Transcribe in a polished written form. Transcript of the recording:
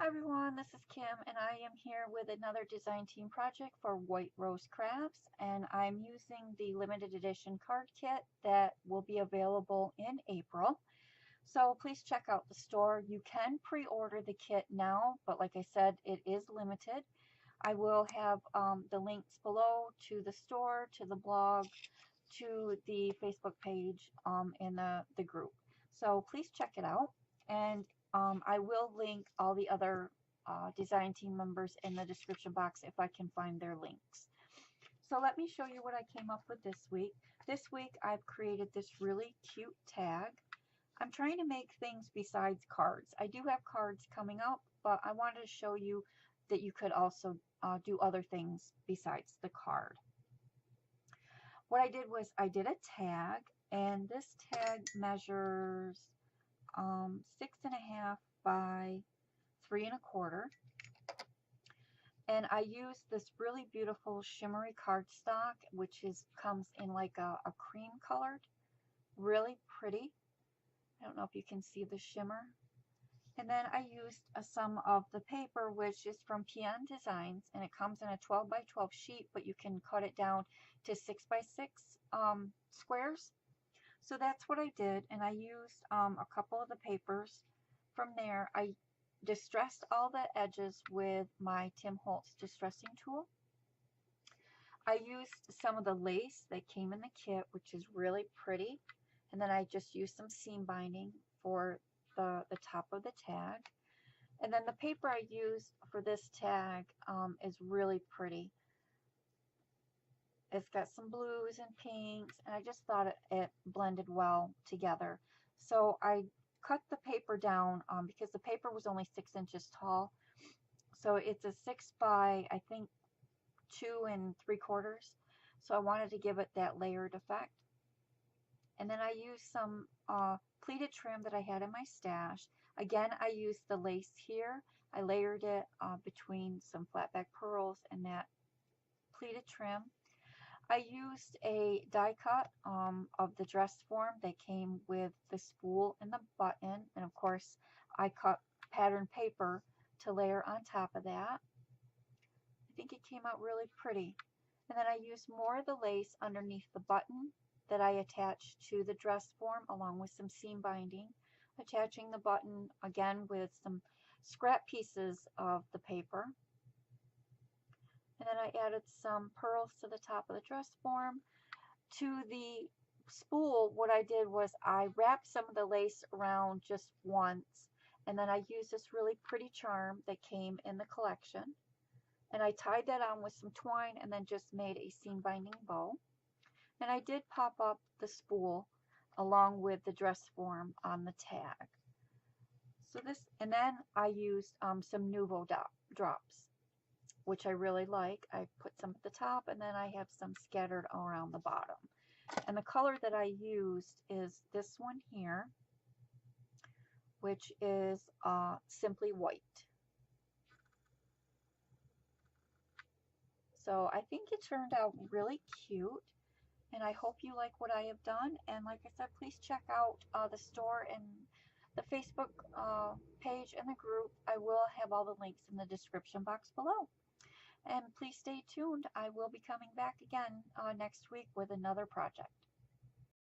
Hi everyone, this is Kim and I am here with another design team project for White Rose Crafts, and I'm using the limited edition card kit that will be available in April. So please check out the store. You can pre-order the kit now, but like I said, it is limited. I will have the links below to the store, to the blog, to the Facebook page, in the group. So please check it out. And I will link all the other design team members in the description box if I can find their links. So let me show you what I came up with this week. This week I've created this really cute tag. I'm trying to make things besides cards. I do have cards coming up, but I wanted to show you that you could also do other things besides the card. What I did was I did a tag, and this tag measures 6.5 by 3.25, and I used this really beautiful shimmery cardstock, which comes in like a cream colored, really pretty. I don't know if you can see the shimmer. And then I used some of the paper, which is from PN Designs, and it comes in a 12 by 12 sheet, but you can cut it down to 6 by 6 squares. So that's what I did, and I used a couple of the papers from there. I distressed all the edges with my Tim Holtz distressing tool. I used some of the lace that came in the kit, which is really pretty, and then I just used some seam binding for the top of the tag. And then the paper I used for this tag is really pretty. It's got some blues and pinks, and I just thought it blended well together. So I cut the paper down because the paper was only 6 inches tall. So it's a 6 by, I think, 2 3/4. So I wanted to give it that layered effect. And then I used some pleated trim that I had in my stash. Again, I used the lace here. I layered it between some flat back pearls and that pleated trim. I used a die cut of the dress form that came with the spool and the button, and of course I cut pattern paper to layer on top of that. I think it came out really pretty. And then I used more of the lace underneath the button that I attached to the dress form along with some seam binding, attaching the button again with some scrap pieces of the paper. And then I added some pearls to the top of the dress form. To the spool, what I did was I wrapped some of the lace around just once, and then I used this really pretty charm that came in the collection, and I tied that on with some twine and then just made a seam binding bow. And I did pop up the spool along with the dress form on the tag. So this, and then I used some Nuvo drops, which I really like. I put some at the top, and then I have some scattered around the bottom. And the color that I used is this one here, which is simply white. So I think it turned out really cute, and I hope you like what I have done. And like I said, please check out the store and the Facebook page and the group. I will have all the links in the description box below. And please stay tuned. I will be coming back again next week with another project.